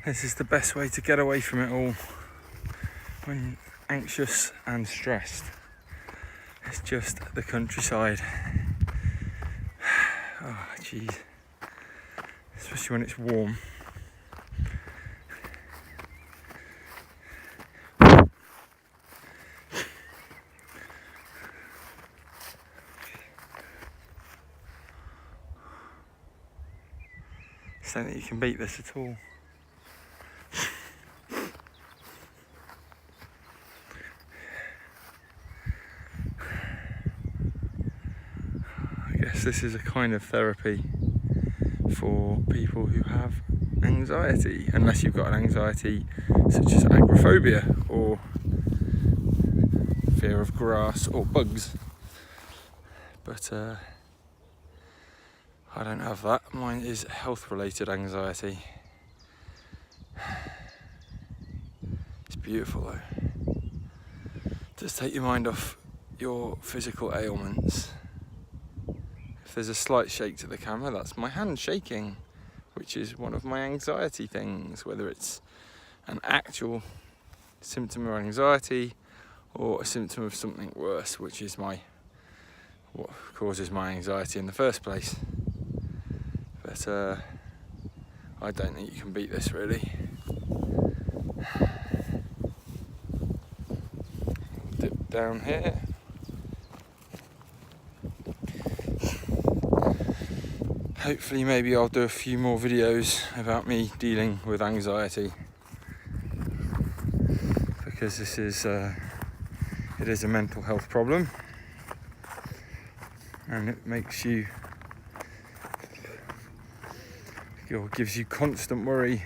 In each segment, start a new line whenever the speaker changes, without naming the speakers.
This is the best way to get away from it all when anxious and stressed. It's just the countryside. Oh, jeez. Especially when it's warm. I don't think you can beat this at all. I guess this is a kind of therapy for people who have anxiety, unless you've got an anxiety such as agoraphobia or fear of grass or bugs. But I don't have that. Mine is health-related anxiety. It's beautiful though. Just take your mind off your physical ailments. If there's a slight shake to the camera, that's my hand shaking, which is one of my anxiety things, whether it's an actual symptom of anxiety or a symptom of something worse, which is what causes my anxiety in the first place. But I don't think you can beat this really. Dip down here. Hopefully maybe I'll do a few more videos about me dealing with anxiety, because this is it is a mental health problem, and it makes you, or gives you constant worry,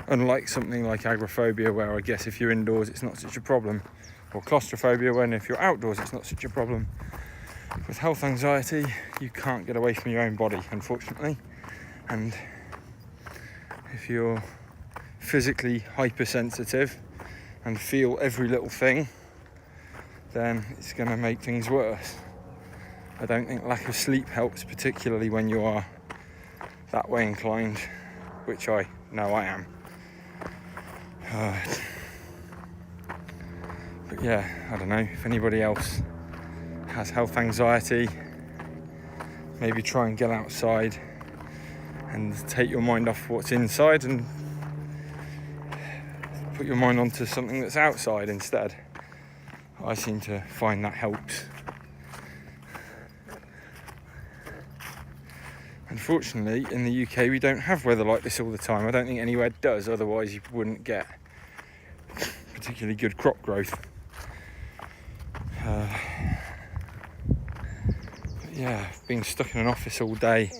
unlike something like agoraphobia, where I guess if you're indoors it's not such a problem, or claustrophobia, when if you're outdoors it's not such a problem. With health anxiety, you can't get away from your own body, unfortunately, and if you're physically hypersensitive and feel every little thing, then it's going to make things worse. I don't think lack of sleep helps, particularly when you are that way inclined, which I know I am. But yeah, I don't know, if anybody else has health anxiety, maybe try and get outside and take your mind off what's inside and put your mind onto something that's outside instead. I seem to find that helps. Unfortunately, in the UK we don't have weather like this all the time. I don't think anywhere does, otherwise you wouldn't get particularly good crop growth. Yeah, being stuck in an office all day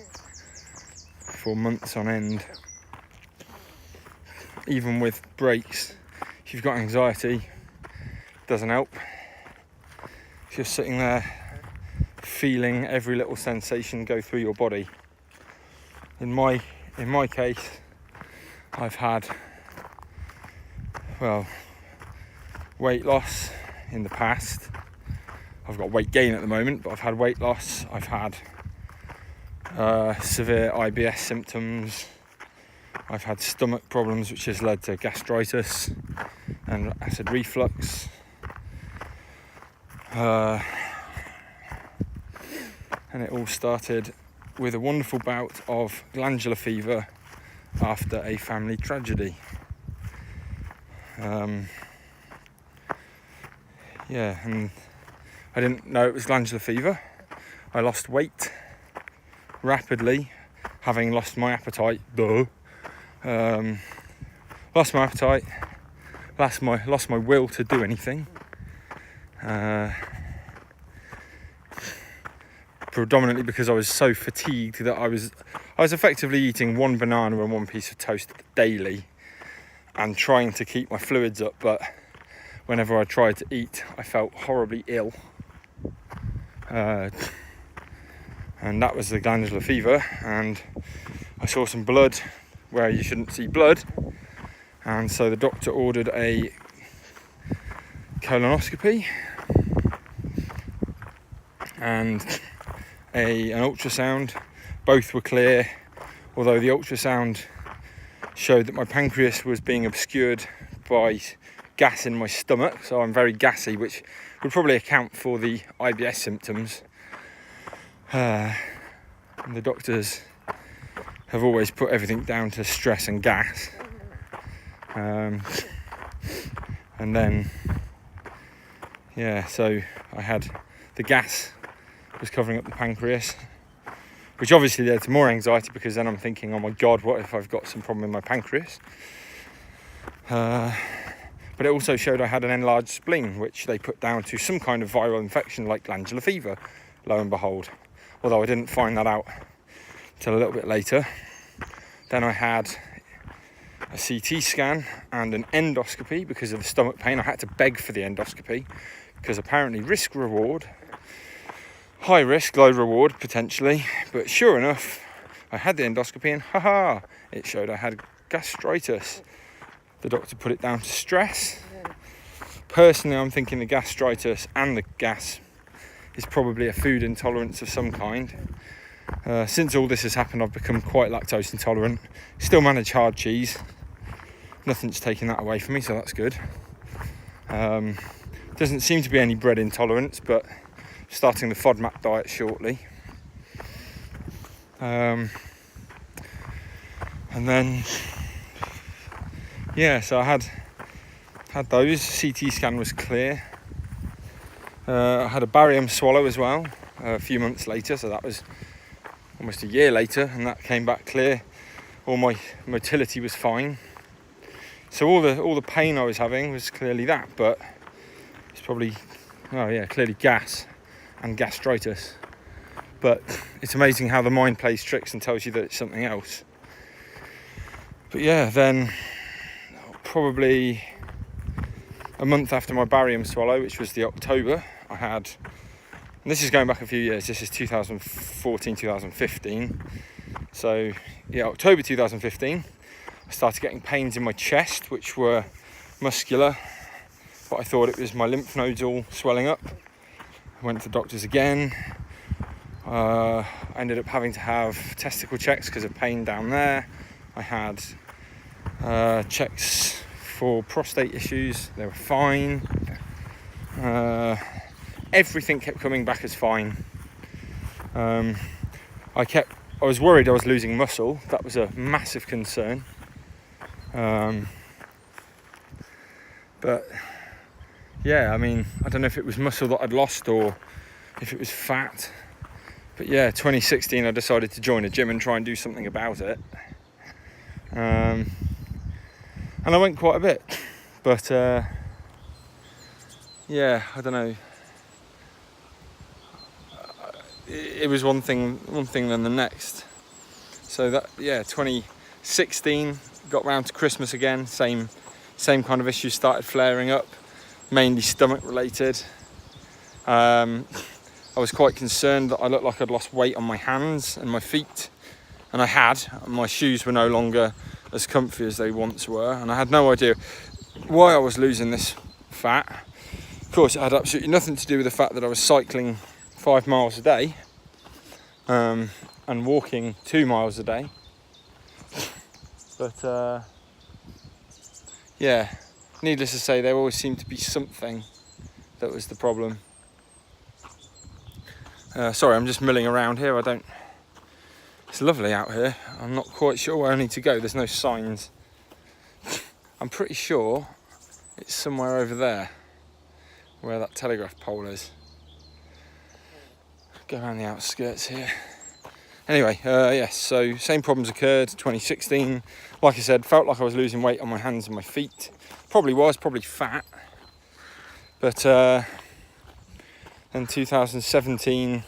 for months on end, even with breaks, if you've got anxiety, it doesn't help. If you're sitting there feeling every little sensation go through your body. In my case, I've had, weight loss in the past. I've got weight gain at the moment, but I've had weight loss. I've had severe IBS symptoms. I've had stomach problems, which has led to gastritis and acid reflux. And it all started with a wonderful bout of glandular fever after a family tragedy. And I didn't know it was glandular fever. I lost weight rapidly, having lost my appetite. Lost my appetite, lost my will to do anything. Predominantly because I was so fatigued that I was effectively eating one banana and one piece of toast daily and trying to keep my fluids up, but whenever I tried to eat I felt horribly ill. And that was the glandular fever, and I saw some blood where you shouldn't see blood, and so the doctor ordered a colonoscopy and an ultrasound. Both were clear, although the ultrasound showed that my pancreas was being obscured by gas in my stomach, so I'm very gassy, which would probably account for the IBS symptoms. And the doctors have always put everything down to stress and gas. And then, yeah, so I had the gas was covering up the pancreas, which obviously led to more anxiety, because then I'm thinking, oh my God, what if I've got some problem with my pancreas? But it also showed I had an enlarged spleen, which they put down to some kind of viral infection like glandular fever, lo and behold. Although I didn't find that out till a little bit later. Then I had a CT scan and an endoscopy because of the stomach pain. I had to beg for the endoscopy because apparently risk reward, high risk, low reward potentially. But sure enough, I had the endoscopy and it showed I had gastritis. The doctor put it down to stress. Personally, I'm thinking the gastritis and the gas is probably a food intolerance of some kind. Since all this has happened, I've become quite lactose intolerant. Still manage hard cheese. Nothing's taking that away from me, so that's good. Doesn't seem to be any bread intolerance, but starting the FODMAP diet shortly. And then, yeah, so I had those. CT scan was clear. I had a barium swallow as well a few months later, so that was almost a year later, and that came back clear. All my motility was fine. So all the pain I was having was clearly that, but it's probably, clearly gas and gastritis. But it's amazing how the mind plays tricks and tells you that it's something else. But yeah, then probably a month after my barium swallow, which was the October, I had, and this is going back a few years, this is 2014, 2015. So yeah, October 2015, I started getting pains in my chest, which were muscular, but I thought it was my lymph nodes all swelling up. I went to the doctors again. I ended up having to have testicle checks because of pain down there. I had checks for prostate issues, they were fine. Everything kept coming back as fine. I was worried I was losing muscle. That was a massive concern. But yeah, I mean, I don't know if it was muscle that I'd lost or if it was fat. But yeah, 2016 I decided to join a gym and try and do something about it. And I went quite a bit. But yeah, I don't know. It was one thing then the next. So that, yeah, 2016 got round to Christmas again. Same kind of issues started flaring up, mainly stomach related. I was quite concerned that I looked like I'd lost weight on my hands and my feet, and I had. My shoes were no longer as comfy as they once were, and I had no idea why I was losing this fat. Of course, it had absolutely nothing to do with the fact that I was cycling 5 miles a day and walking 2 miles a day. But yeah, needless to say, there always seemed to be something that was the problem. Sorry, I'm just milling around here. It's lovely out here. I'm not quite sure where I need to go. There's no signs. I'm pretty sure it's somewhere over there where that telegraph pole is. Go around the outskirts here. Anyway, yes, so same problems occurred 2016. Like I said, felt like I was losing weight on my hands and my feet. Probably fat. But in 2017, it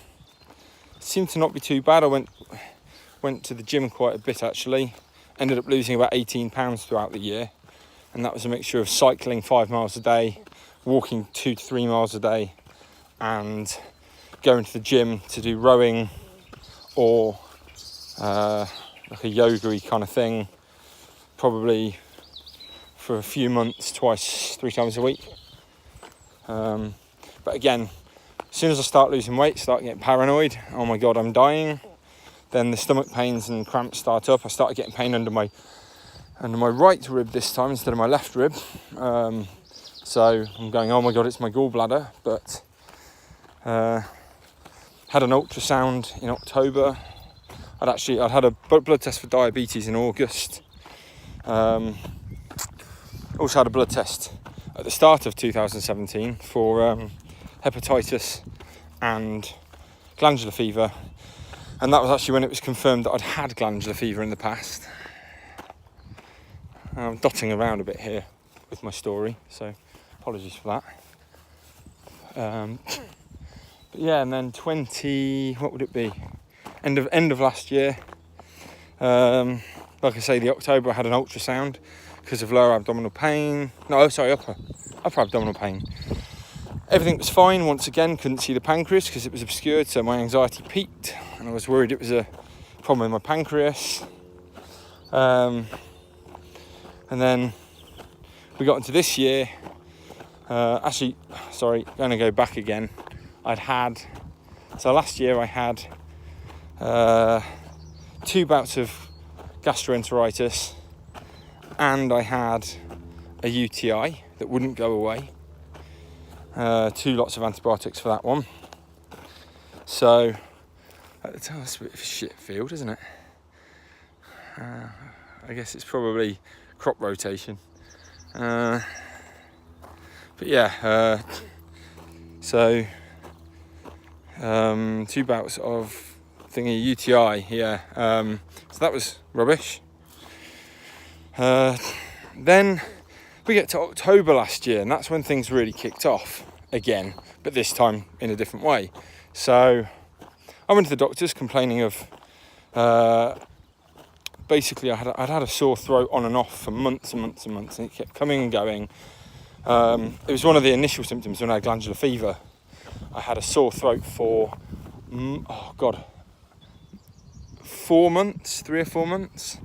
seemed to not be too bad. I went to the gym quite a bit actually. Ended up losing about 18 pounds throughout the year. And that was a mixture of cycling 5 miles a day, walking 2 to 3 miles a day, and going to the gym to do rowing or like a yoga-y kind of thing, probably for a few months, 2-3 times a week. But again, as soon as I start losing weight, start getting paranoid, oh my God, I'm dying. Then the stomach pains and cramps start up. I started getting pain under my under my right rib this time instead of my left rib. So I'm going, oh my God, it's my gallbladder. But had an ultrasound in October. I'd had a blood test for diabetes in August. Also had a blood test at the start of 2017 for hepatitis and glandular fever, and that was actually when it was confirmed that I'd had glandular fever in the past. I'm dotting around a bit here with my story, so apologies for that. But yeah, and then what would it be? End of last year. Like I say, the October I had an ultrasound because of lower abdominal pain. No, sorry, upper abdominal pain. Everything was fine. Once again, couldn't see the pancreas because it was obscured, so my anxiety peaked, and I was worried it was a problem with my pancreas. And then we got into this year. Going to go back again. So last year I had 2 bouts of gastroenteritis, and I had a UTI that wouldn't go away. 2 lots of antibiotics for that one. So that's a bit of a shit field, isn't it? I guess it's probably crop rotation. But yeah, 2 bouts of UTI, yeah. So that was rubbish. Then we get to October last year, and that's when things really kicked off again, but this time in a different way. So I went to the doctors complaining of basically I'd had a sore throat on and off for months and months and months, and it kept coming and going. It was one of the initial symptoms when I had glandular fever. I had a sore throat for 3 or 4 months.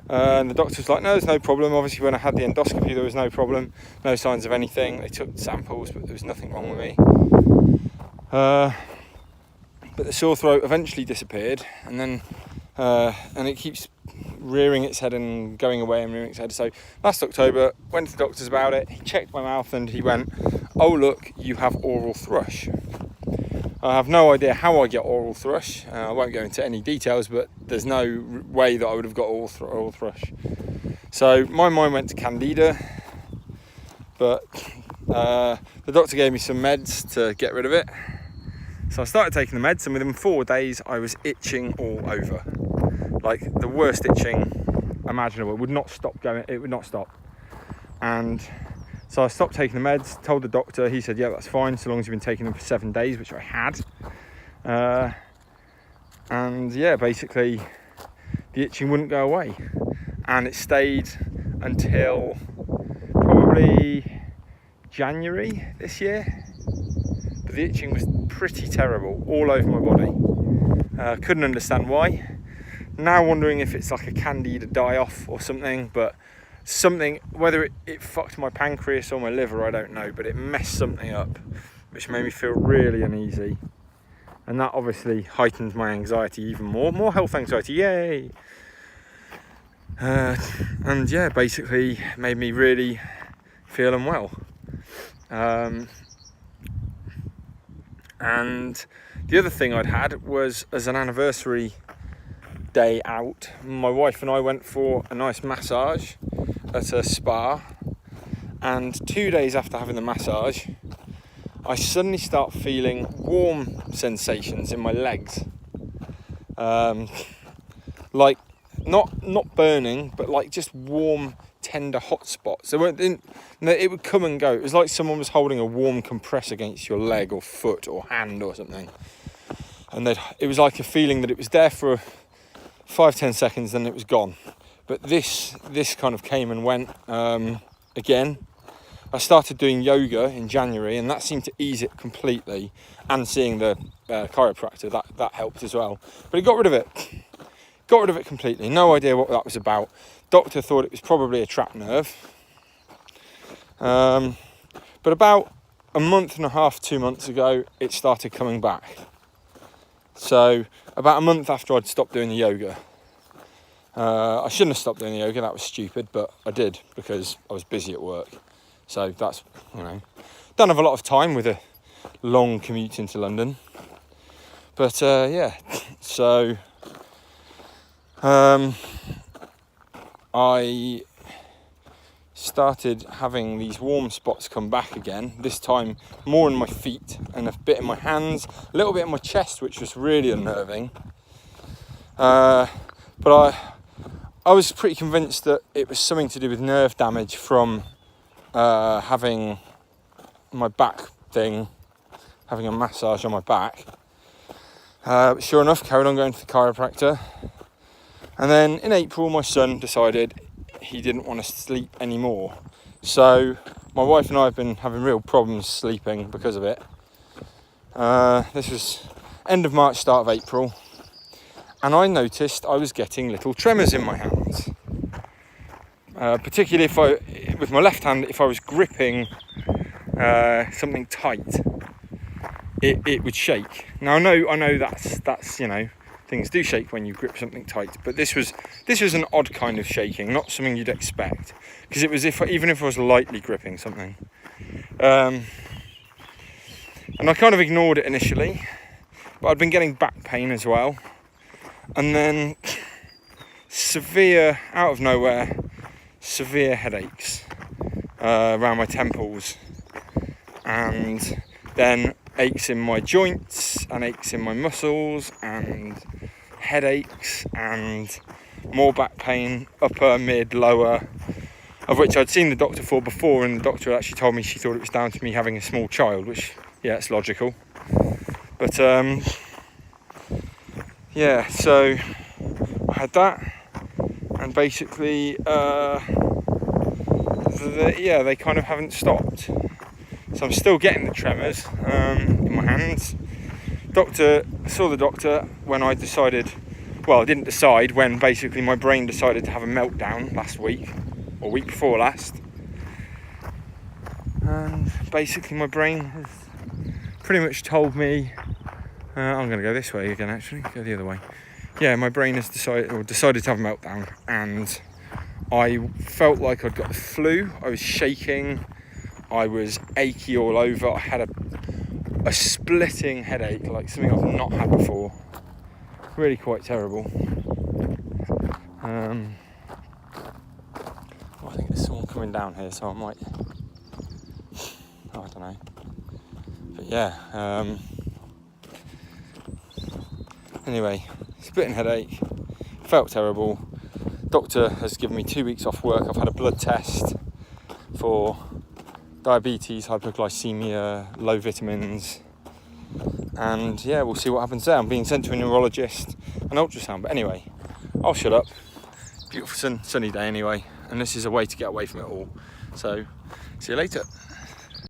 And the doctor was like, no, there's no problem. Obviously, when I had the endoscopy, there was no problem, no signs of anything. They took samples, but there was nothing wrong with me. But the sore throat eventually disappeared, and then and it keeps rearing its head and going away and rearing its head. So last October, went to the doctors about it. He checked my mouth and he went, oh look, you have oral thrush. I have no idea how I get oral thrush. I won't go into any details, but there's no way that I would have got oral thrush. So my mind went to Candida, but the doctor gave me some meds to get rid of it. So I started taking the meds, and within 4 days I was itching all over. Like the worst itching imaginable. It would not stop going, it would not stop. And so I stopped taking the meds, told the doctor, he said, yeah, that's fine, so long as you've been taking them for 7 days, which I had. And yeah, basically the itching wouldn't go away. And it stayed until probably January this year. But the itching was pretty terrible, all over my body. Couldn't understand why. Now wondering if it's like a Candida die-off or something, but whether it fucked my pancreas or my liver, I don't know, but it messed something up, which made me feel really uneasy. And that obviously heightened my anxiety even more. More health anxiety, yay! And yeah, basically made me really feel unwell. And the other thing I'd had was, as an anniversary day out, my wife and I went for a nice massage at a spa, and 2 days after having the massage, I suddenly start feeling warm sensations in my legs, like not burning, but like just warm, tender hot spots. It would come and go. It was like someone was holding a warm compress against your leg or foot or hand or something, and it was like a feeling that it was there for 5-10 seconds, then it was gone. But this kind of came and went again. I started doing yoga in January, and that seemed to ease it completely, and seeing the chiropractor, that helped as well. But it got rid of it completely. No idea what that was about. Doctor thought it was probably a trapped nerve. But about a month and a half, 2 months ago, it started coming back. So about a month after I'd stopped doing the yoga. I shouldn't have stopped doing the yoga, that was stupid, but I did because I was busy at work. So that's, don't have a lot of time with a long commute into London. But yeah, so I started having these warm spots come back again, this time more in my feet and a bit in my hands, a little bit in my chest, which was really unnerving. But I was pretty convinced that it was something to do with nerve damage from having my back thing, having a massage on my back. Sure enough, carried on going to the chiropractor. And then in April, my son decided he didn't want to sleep anymore. So my wife and I have been having real problems sleeping because of it. This was end of March, start of April. And I noticed I was getting little tremors in my hands. Particularly with my left hand, if I was gripping something tight, it would shake. Now I know that's things do shake when you grip something tight, but this was an odd kind of shaking, not something you'd expect, because it was even if I was lightly gripping something. And I kind of ignored it initially, but I'd been getting back pain as well, and then out of nowhere, severe headaches around my temples, and then aches in my joints and aches in my muscles and headaches and more back pain, upper, mid, lower, of which I'd seen the doctor for before, and the doctor actually told me she thought it was down to me having a small child, which, yeah, it's logical. But yeah, so I had that, and basically they kind of haven't stopped. So I'm still getting the tremors in my hands. Saw the doctor when I decided, well, I didn't decide, when basically my brain decided to have a meltdown last week, or week before last. And basically my brain has pretty much told me, I'm going to go this way again actually, go the other way. Yeah, my brain has decided to have a meltdown, and I felt like I'd got the flu. I was shaking, I was achy all over, I had a splitting headache, like something I've not had before. Really quite terrible. I think there's someone coming down here, so I might, I don't know. But yeah, anyway, splitting headache, felt terrible. Doctor has given me 2 weeks off work. I've had a blood test for diabetes, hypoglycemia, low vitamins, and yeah, we'll see what happens there. I'm being sent to a neurologist, an ultrasound, but anyway, I'll shut up. Beautiful sunny day anyway, and this is a way to get away from it all. So, see you later.